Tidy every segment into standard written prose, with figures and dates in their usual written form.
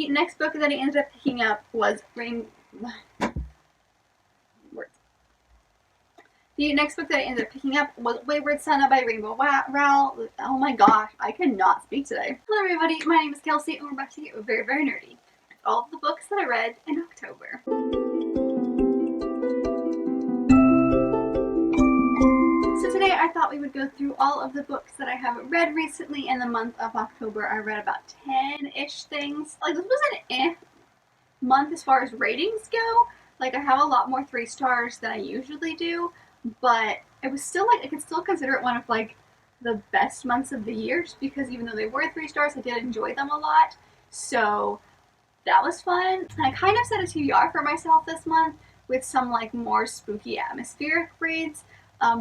The next book that I ended up picking up was Wayward Son by Rainbow Rowell. Oh my gosh, I cannot speak today. Hello everybody, my name is Kelsey and we're about to get very, very nerdy. All of the books that I read in October. So today I thought we would go through all of the books that I have read recently in the month of October. I read about 10-ish things. Like, this was an month as far as ratings go. Like, I have a lot more 3 stars than I usually do, but it was still like, I could still consider it one of like the best months of the year, just because even though they were 3 stars, I did enjoy them a lot. So that was fun. And I kind of set a TBR for myself this month with some like more spooky atmospheric reads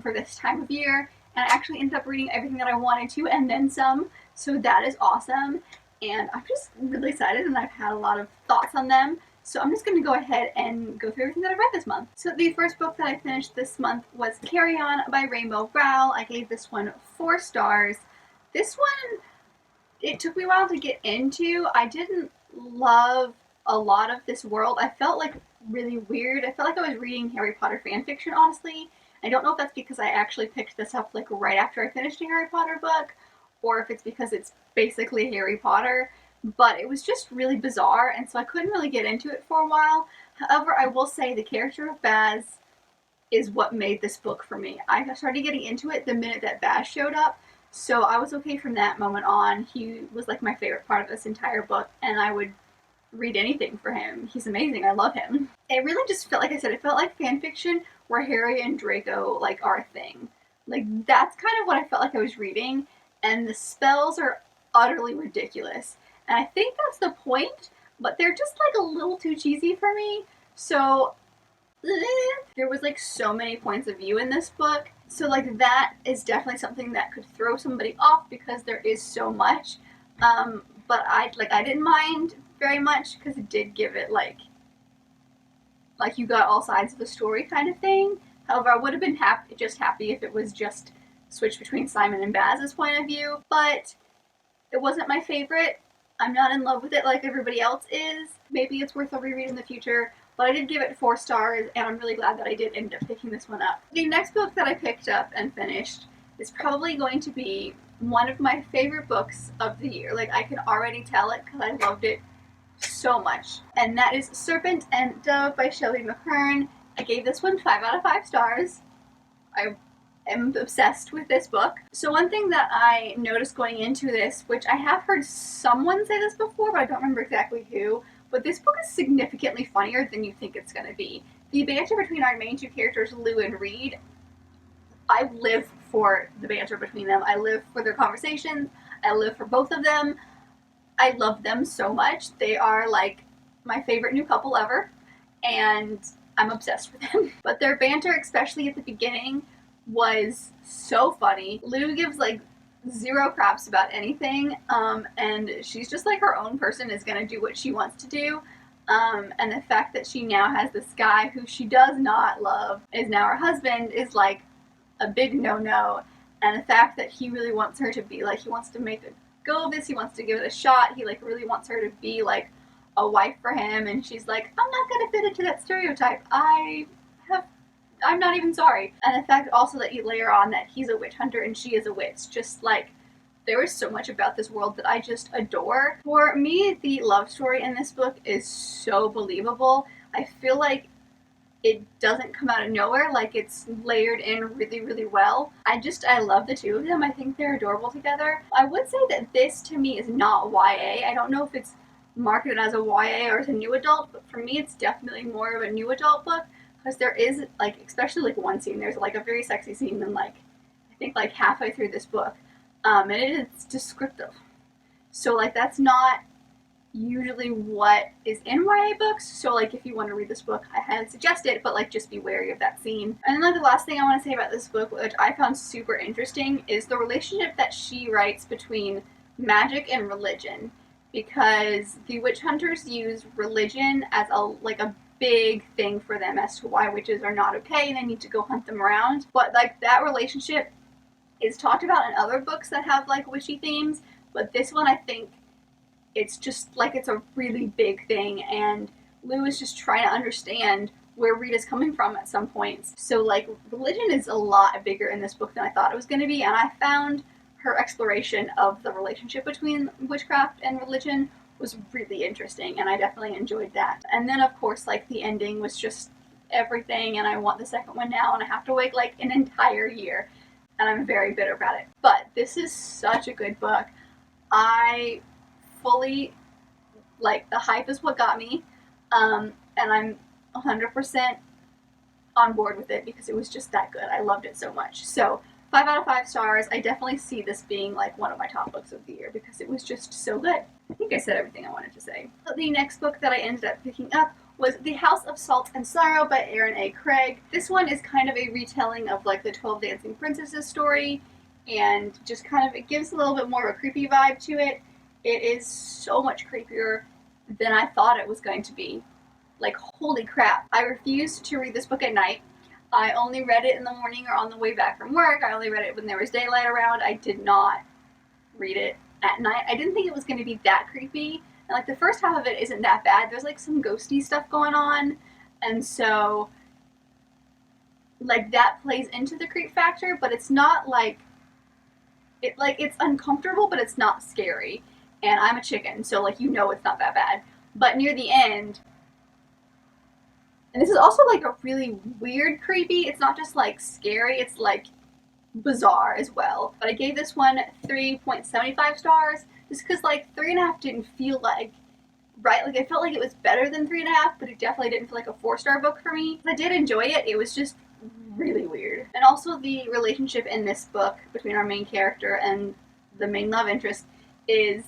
for this time of year. And I actually ended up reading everything that I wanted to and then some. So that is awesome. And I'm just really excited and I've had a lot of thoughts on them. So I'm just going to go ahead and go through everything that I read this month. So the first book that I finished this month was Carry On by Rainbow Rowell. I gave this one 4 stars. This one, it took me a while to get into. I didn't love a lot of this world. I felt like really weird. I felt like I was reading Harry Potter fanfiction, honestly. I don't know if that's because I actually picked this up like right after I finished a Harry Potter book, or if it's because it's basically Harry Potter. But it was just really bizarre, and so I couldn't really get into it for a while. However, I will say the character of Baz is what made this book for me. I started getting into it the minute that Baz showed up, so I was okay from that moment on. He was like my favorite part of this entire book, and I would read anything for him. He's amazing. I love him. It really just felt, like I said, it felt like fanfiction where Harry and Draco like are a thing. Like, that's kind of what I felt like I was reading, and the spells are utterly ridiculous. And I think that's the point, but they're just like a little too cheesy for me. So there was like so many points of view in this book. So like that is definitely something that could throw somebody off because there is so much. But I didn't mind very much because it did give it like you got all sides of the story kind of thing. However, I would have been happy if it was just switched between Simon and Baz's point of view. But it wasn't my favorite. I'm not in love with it like everybody else is. Maybe it's worth a reread in the future, but I did give it 4 stars, and I'm really glad that I did end up picking this one up. The next book that I picked up and finished is probably going to be one of my favorite books of the year. Like, I can already tell it because I loved it so much. And that is Serpent and Dove by Shelley McKern. I gave this one 5 out of 5 stars. I am obsessed with this book. So one thing that I noticed going into this, which I have heard someone say this before, but I don't remember exactly who, but this book is significantly funnier than you think it's going to be. The banter between our main 2 characters, Lou and Reed, I live for the banter between them. I live for their conversations. I live for both of them. I love them so much. They are like my favorite new couple ever, and I'm obsessed with them. But their banter, especially at the beginning, was so funny. Lou gives like 0 craps about anything, and she's just like her own person, is gonna do what she wants to do. And the fact that she now has this guy who she does not love is now her husband is like a big no-no. And the fact that he really wants her to be like, he wants to make a go of this, he wants to give it a shot, he like really wants her to be like a wife for him, and she's like, I'm not gonna fit into that stereotype. I'm not even sorry. And the fact also that you layer on that he's a witch hunter and she is a witch, just like, there is so much about this world that I just adore. For me, the love story in this book is so believable. I feel like it doesn't come out of nowhere, like it's layered in really, really well. I love the 2 of them. I think they're adorable together. I would say that this to me is not YA. I don't know if it's marketed as a YA or as a new adult, but for me it's definitely more of a new adult book. Because there is, like, especially, like, one scene, there's, like, a very sexy scene in, like, I think, like, halfway through this book. And it's descriptive. So, like, that's not usually what is in YA books. So, like, if you want to read this book, I highly suggest it, but, like, just be wary of that scene. And then, like, the last thing I want to say about this book, which I found super interesting, is the relationship that she writes between magic and religion. Because the witch hunters use religion as a big thing for them as to why witches are not okay and they need to go hunt them around. But like that relationship is talked about in other books that have like witchy themes, but this one I think it's just like it's a really big thing, and Lou is just trying to understand where Rita's coming from at some points. So like religion is a lot bigger in this book than I thought it was going to be, and I found her exploration of the relationship between witchcraft and religion was really interesting, and I definitely enjoyed that. And then of course like the ending was just everything, and I want the second one now, and I have to wait like an entire year, and I'm very bitter about it. But this is such a good book. I fully, like, the hype is what got me, and I'm 100% on board with it because it was just that good. I loved it so much. So 5 out of 5 stars. I definitely see this being like one of my top books of the year because it was just so good. I think I said everything I wanted to say. The next book that I ended up picking up was The House of Salt and Sorrow by Aaron A. Craig. This one is kind of a retelling of like the 12 Dancing Princesses story, and just kind of, it gives a little bit more of a creepy vibe to it. It is so much creepier than I thought it was going to be. Like, holy crap. I refused to read this book at night. I only read it in the morning or on the way back from work. I only read it when there was daylight around. I did not read it at night. I didn't think it was going to be that creepy. And like the first half of it isn't that bad. There's like some ghosty stuff going on. And so like that plays into the creep factor, but it's not like it's uncomfortable, but it's not scary. And I'm a chicken, so like it's not that bad. But near the end, and this is also like a really weird creepy. It's not just like scary, it's like bizarre as well. But I gave this one 3.75 stars just because like 3.5 didn't feel like right. Like I felt like it was better than 3.5, but it definitely didn't feel like a 4-star book for me. I did enjoy it. It was just really weird. And also the relationship in this book between our main character and the main love interest is,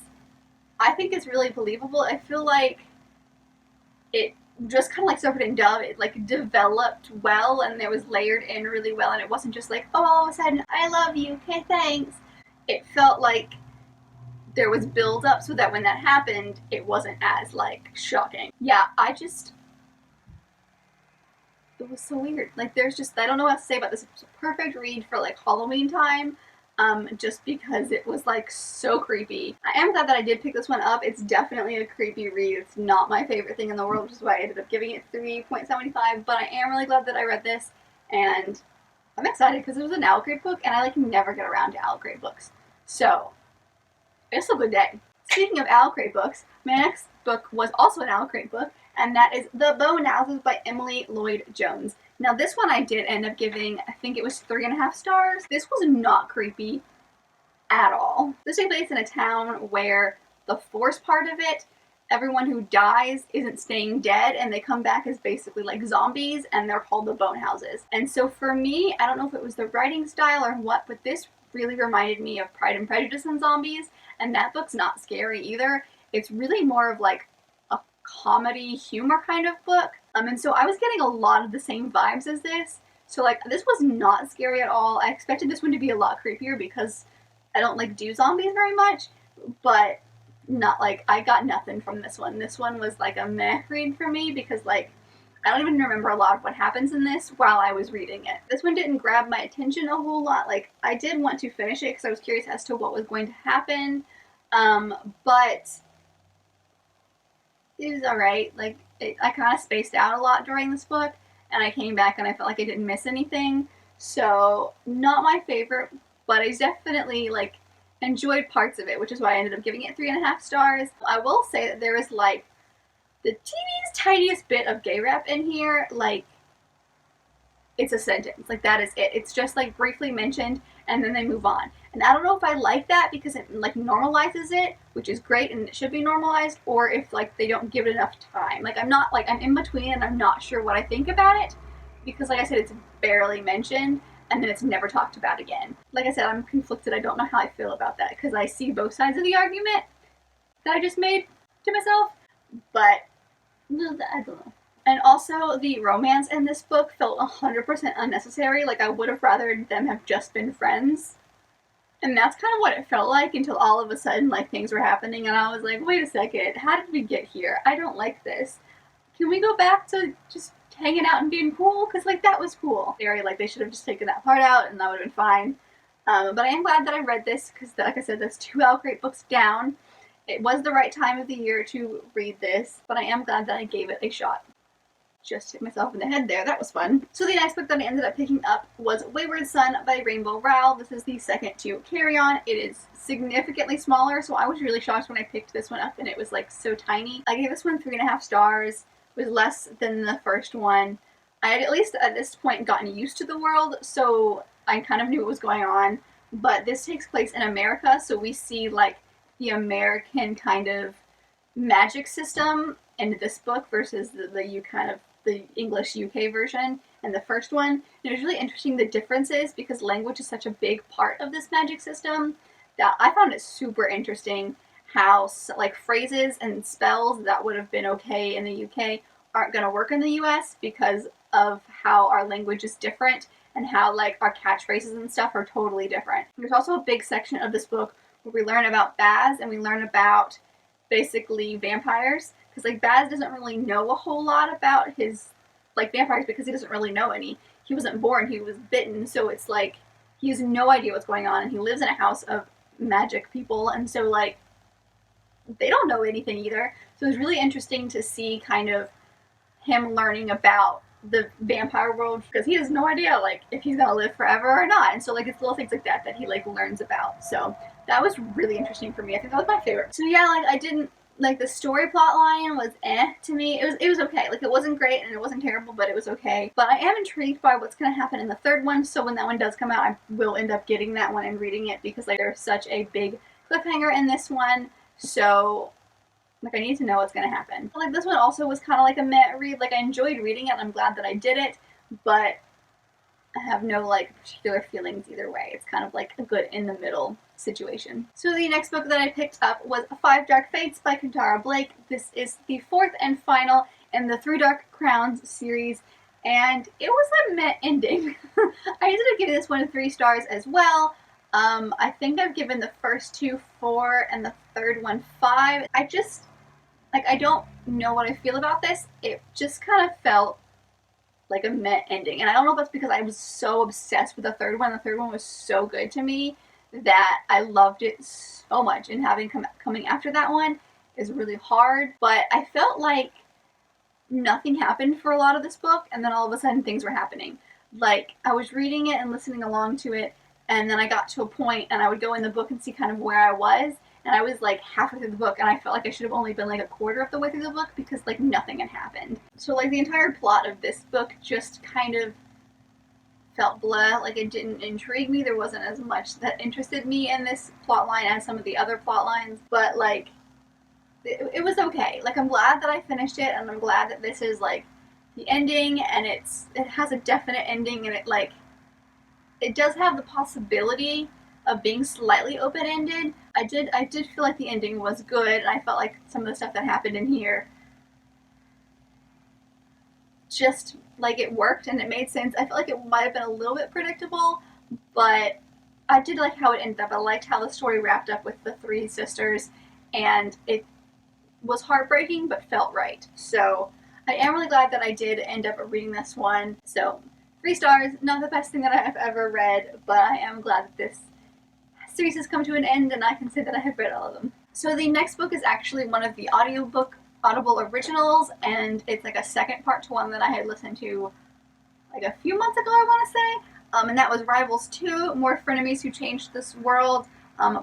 I think it's really believable. I feel like it just kind of like Serpent and Dove, it like developed well, and it was layered in really well, and it wasn't just like, oh, all of a sudden, I love you, okay, thanks. It felt like there was build up so that when that happened, it wasn't as like shocking. Yeah, it was so weird. Like there's just, I don't know what to say about this. It's a perfect read for like Halloween time. Just because it was like so creepy. I am glad that I did pick this one up. It's definitely a creepy read. It's not my favorite thing in the world, which is why I ended up giving it 3.75, but I am really glad that I read this, and I'm excited because it was an Owl Crate book, and I like never get around to Owl Crate books. So, it's a good day. Speaking of Owl Crate books, my next book was also an Owl Crate book, and that is The Bone Houses by Emily Lloyd Jones. Now this one I did end up giving, I think it was 3.5 stars. This was not creepy at all. This takes place in a town where the force part of it, everyone who dies isn't staying dead, and they come back as basically like zombies, and they're called the Bone Houses. And so for me, I don't know if it was the writing style or what, but this really reminded me of Pride and Prejudice and zombies, and that book's not scary either. It's really more of like a comedy humor kind of book. And so I was getting a lot of the same vibes as this. So like this was not scary at all. I expected this one to be a lot creepier because I don't like do zombies very much, but not like, I got nothing from this one. This one was like a meh read for me because like I don't even remember a lot of what happens in this while I was reading it. This one didn't grab my attention a whole lot. Like I did want to finish it because I was curious as to what was going to happen, but it was alright. Like I kind of spaced out a lot during this book, and I came back and I felt like I didn't miss anything. So not my favorite, but I definitely like enjoyed parts of it, which is why I ended up giving it 3.5 stars. I will say that there is like the teeniest, tiniest bit of gay rap in here. Like it's a sentence, like that is it. It's just like briefly mentioned, and then they move on. And I don't know if I like that because it like normalizes it, which is great and it should be normalized, or if like they don't give it enough time. Like I'm in between, and I'm not sure what I think about it because like I said, it's barely mentioned and then it's never talked about again. Like I said, I'm conflicted. I don't know how I feel about that because I see both sides of the argument that I just made to myself, but I don't know. And also, the romance in this book felt 100% unnecessary. Like, I would have rather them have just been friends. And that's kind of what it felt like until all of a sudden, like, things were happening, and I was like, wait a second, how did we get here? I don't like this. Can we go back to just hanging out and being cool? Because, like, that was cool. They should have just taken that part out, and that would have been fine. But I am glad that I read this, because, like I said, that's 2 Owl Crate books down. it was the right time of the year to read this, but I am glad that I gave it a shot. Just hit myself in the head there. That was fun. So the next book that I ended up picking up was Wayward Son by Rainbow Rowell. This is the second to Carry On. It is significantly smaller, so I was really shocked when I picked this one up and it was like so tiny. I gave this one 3.5 stars. It was less than the first one. I had at least at this point gotten used to the world, so I kind of knew what was going on. But this takes place in America, so we see like the American kind of magic system in this book versus the English UK version and the first one. And it was really interesting the differences because language is such a big part of this magic system that I found it super interesting how like phrases and spells that would have been okay in the UK aren't going to work in the US because of how our language is different and how like our catchphrases and stuff are totally different. There's also a big section of this book where we learn about Baz and we learn about basically vampires. Because, like, Baz doesn't really know a whole lot about his, like, vampires because he doesn't really know any. He wasn't born, he was bitten, so it's like, he has no idea what's going on, and he lives in a house of magic people, and so, like, they don't know anything either. So it was really interesting to see kind of him learning about the vampire world because he has no idea, like, if he's gonna live forever or not. And so, like, it's little things like that that he, like, learns about. So that was really interesting for me. I think that was my favorite. So, yeah, like, I didn't like the story plot line was to me. It was okay. Like it wasn't great and it wasn't terrible, but it was okay. But I am intrigued by what's going to happen in the third one. So when that one does come out, I will end up getting that one and reading it because like there's such a big cliffhanger in this one. So like I need to know what's going to happen. Like this one also was kind of like a meh read. Like I enjoyed reading it and I'm glad that I did it, but I have no like particular feelings either way. It's kind of like a good in the middle situation. So the next book that I picked up was Five Dark Fates by Kintara Blake. This is the fourth and final in the Three Dark Crowns series, and it was a meh ending. I ended up giving this one 3 stars as well. I think I've given the first 2 4 and the third one 5. I just like I don't know what I feel about this. It just kind of felt like a meh ending, and I don't know if that's because I was so obsessed with the third one. The third one was so good to me that I loved it so much, and having coming after that one is really hard. But I felt like nothing happened for a lot of this book, and then all of a sudden things were happening. Like I was reading it and listening along to it, and then I got to a point and I would go in the book and see kind of where I was, and I was like halfway through the book and I felt like I should have only been like a quarter of the way through the book because like nothing had happened. So like the entire plot of this book just kind of felt blah. Like it didn't intrigue me. There wasn't as much that interested me in this plot line as some of the other plot lines, but like it was okay. Like I'm glad that I finished it, and I'm glad that this is like the ending, and it has a definite ending, and it does have the possibility of being slightly open-ended. I did feel like the ending was good, and I felt like some of the stuff that happened in here just like it worked and it made sense. I felt like it might have been a little bit predictable, but I did like how it ended up. I liked how the story wrapped up with the 3 sisters, and it was heartbreaking but felt right. So I am really glad that I did end up reading this one. So 3 stars, not the best thing that I have ever read, but I am glad that this series has come to an end and I can say that I have read all of them. So the next book is actually one of the Audible originals, and it's like a second part to one that I had listened to like a few months ago, I want to say, and that was Rivals 2, More Frenemies Who Changed This World,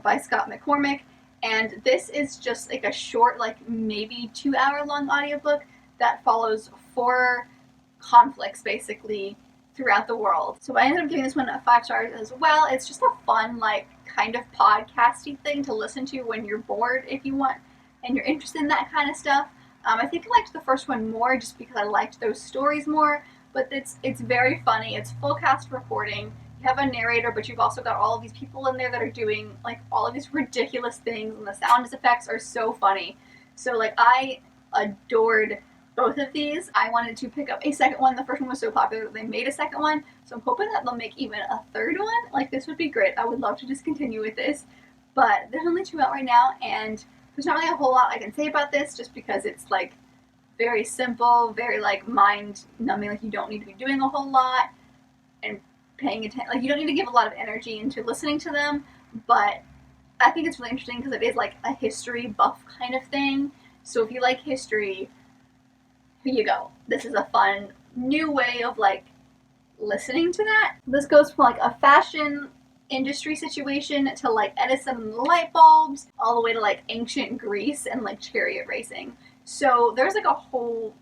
by Scott McCormick. And this is just like a short, like maybe 2-hour long audiobook that follows 4 conflicts basically throughout the world. So I ended up giving this one 5 stars as well. It's just a fun, like, kind of podcasty thing to listen to when you're bored, if you want, and you're interested in that kind of stuff. I think I liked the first one more just because I liked those stories more, but it's very funny. It's full cast recording. You have a narrator, but you've also got all of these people in there that are doing like all of these ridiculous things, and the sound effects are so funny. So like I adored both of these. I wanted to pick up a second one. The first one was so popular that they made a second one, so I'm hoping that they'll make even a third one. Like this would be great. I would love to just continue with this, but there's only 2 out right now, and there's not really a whole lot I can say about this just because it's like very simple, very like mind numbing. Like you don't need to be doing a whole lot and paying attention. Like you don't need to give a lot of energy into listening to them, but I think it's really interesting because it is like a history buff kind of thing. So if you like history, here you go. This is a fun new way of like listening to that. This goes from like a fashion industry situation to like Edison light bulbs, all the way to like ancient Greece and like chariot racing. So there's like a whole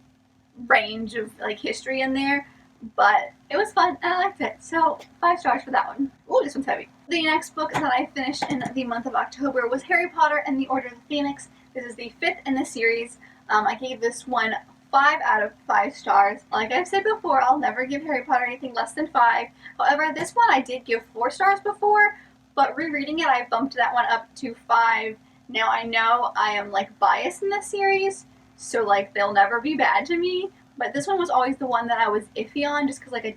range of like history in there, but it was fun and I liked it. So 5 stars for that one. Ooh, this one's heavy. The next book that I finished in the month of October was Harry Potter and the Order of the Phoenix. This is the 5th in the series. I gave this one 5 out of 5 stars. Like I've said before, I'll never give Harry Potter anything less than 5. However, this one I did give 4 stars before, but rereading it, I bumped that one up to 5. Now I know I am like biased in this series, so like they'll never be bad to me, but this one was always the one that I was iffy on just because like I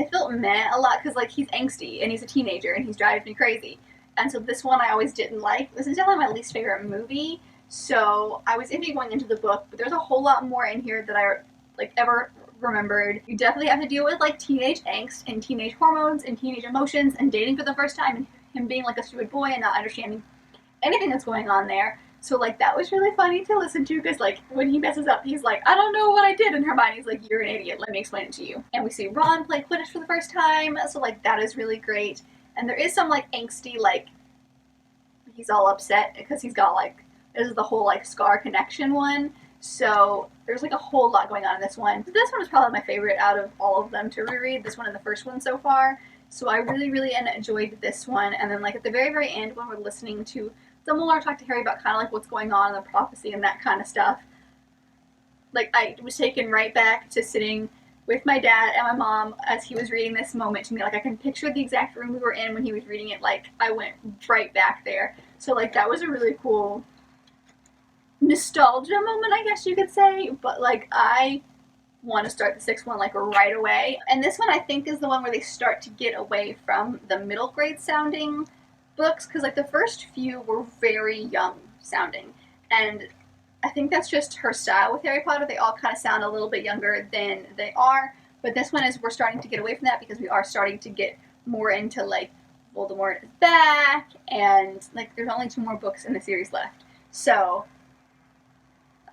felt meh a lot because like he's angsty and he's a teenager and he's driving me crazy. And so this one I always didn't like. This is definitely my least favorite movie. So I was iffy going into the book, but there's a whole lot more in here that I like ever remembered. You definitely have to deal with like teenage angst and teenage hormones and teenage emotions and dating for the first time and him being like a stupid boy and not understanding anything that's going on there. So like that was really funny to listen to because like when he messes up, he's like, I don't know what I did, and Hermione's like, you're an idiot, let me explain it to you. And we see Ron play Quidditch for the first time, so like that is really great. And there is some like angsty, like he's all upset because he's got like, this is the whole like Scar connection one. So there's like a whole lot going on in this one. This one was probably my favorite out of all of them to reread, this one and the first one so far. So I really enjoyed this one. And then like at the very end when we're listening to Dumbledore talk to Harry about kind of like what's going on in the prophecy and that kind of stuff, like I was taken right back to sitting with my dad and my mom as he was reading this moment to me. Like I can picture the exact room we were in when he was reading it. Like I went right back there. So like that was a really cool nostalgia moment, I guess you could say. But like I want to start the 6th one like right away. And this one I think is the one where they start to get away from the middle grade sounding books, because like the first few were very young sounding, and I think that's just her style with Harry Potter. They all kind of sound a little bit younger than they are, but this one is we're starting to get away from that because we are starting to get more into like Voldemort is back, and like there's only 2 more books in the series left. So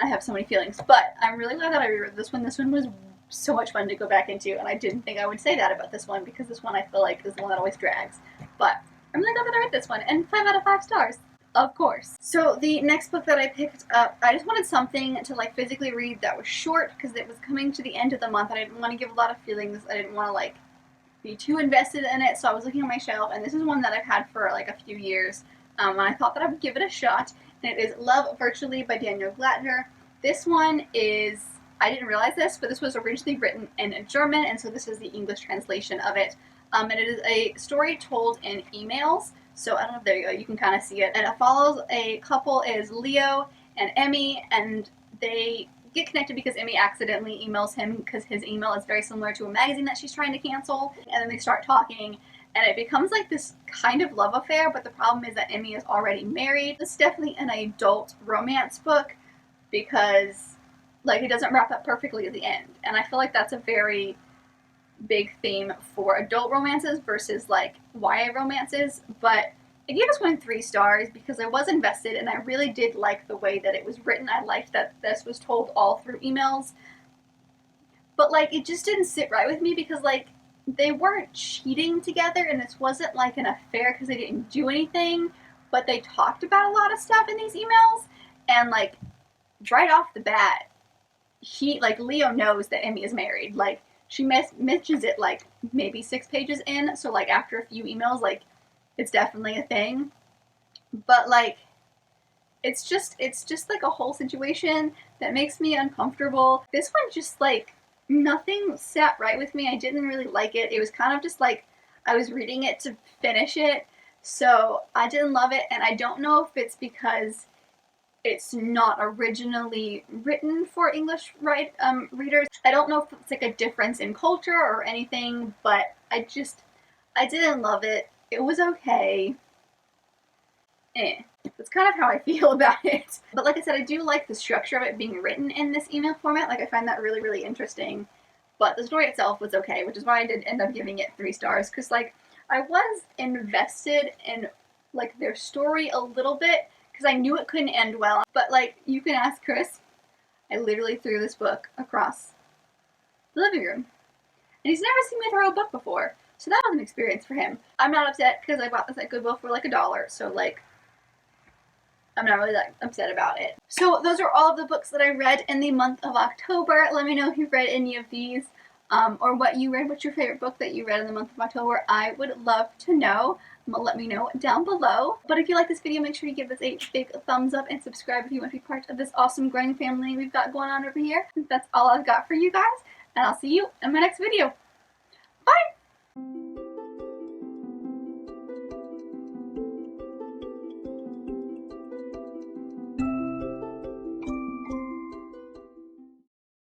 I have so many feelings, but I'm really glad that I reread this one. This one was so much fun to go back into, and I didn't think I would say that about this one because this one I feel like is the one that always drags. But I'm really glad that I read this one, and 5 out of 5 stars, of course. So the next book that I picked up, I just wanted something to like physically read that was short because it was coming to the end of the month. I didn't want to give a lot of feelings. I didn't want to like be too invested in it, so I was looking at my shelf, and this is one that I've had for like a few years, and I thought that I would give it a shot, and it is Love Virtually by Daniel Glatner. This one is, I didn't realize this, but this was originally written in German, and so this is the English translation of it. And it is a story told in emails. So I don't know if there you go, you can kind of see it. And it follows a couple, is Leo and Emmy, and they get connected because Emmy accidentally emails him because his email is very similar to a magazine that she's trying to cancel. And then they start talking, and it becomes like this kind of love affair, but the problem is that Emmy is already married. It's definitely an adult romance book because like it doesn't wrap up perfectly at the end. And I feel like that's a very big theme for adult romances versus like YA romances. But I gave this one 3 stars because I was invested and I really did like the way that it was written. I liked that this was told all through emails, but like it just didn't sit right with me because like they weren't cheating together and this wasn't like an affair because they didn't do anything, but they talked about a lot of stuff in these emails. And like right off the bat, he like Leo knows that Emmy is married. Like she mentions it like maybe 6 pages in, so like after a few emails, like it's definitely a thing. But like it's just like a whole situation that makes me uncomfortable. This one just like nothing sat right with me. I didn't really like it. It was kind of just like I was reading it to finish it, so I didn't love it. And I don't know if it's because it's not originally written for English readers. I don't know if it's like a difference in culture or anything, but I didn't love it. It was okay. That's kind of how I feel about it. But like I said, I do like the structure of it being written in this email format. Like I find that really interesting. But the story itself was okay, which is why I did end up giving it 3 stars. Because like I was invested in like their story a little bit because I knew it couldn't end well. But like, you can ask Chris, I literally threw this book across the living room. And he's never seen me throw a book before. So that was an experience for him. I'm not upset because I bought this at Goodwill for like $1. So like, I'm not really that upset about it. So those are all of the books that I read in the month of October. Let me know if you've read any of these or what you read. What's your favorite book that you read in the month of October? I would love to know. Let me know down below. But if you like this video, make sure you give this a big thumbs up and subscribe if you want to be part of this awesome growing family we've got going on over here. That's all I've got for you guys, and I'll see you in my next video.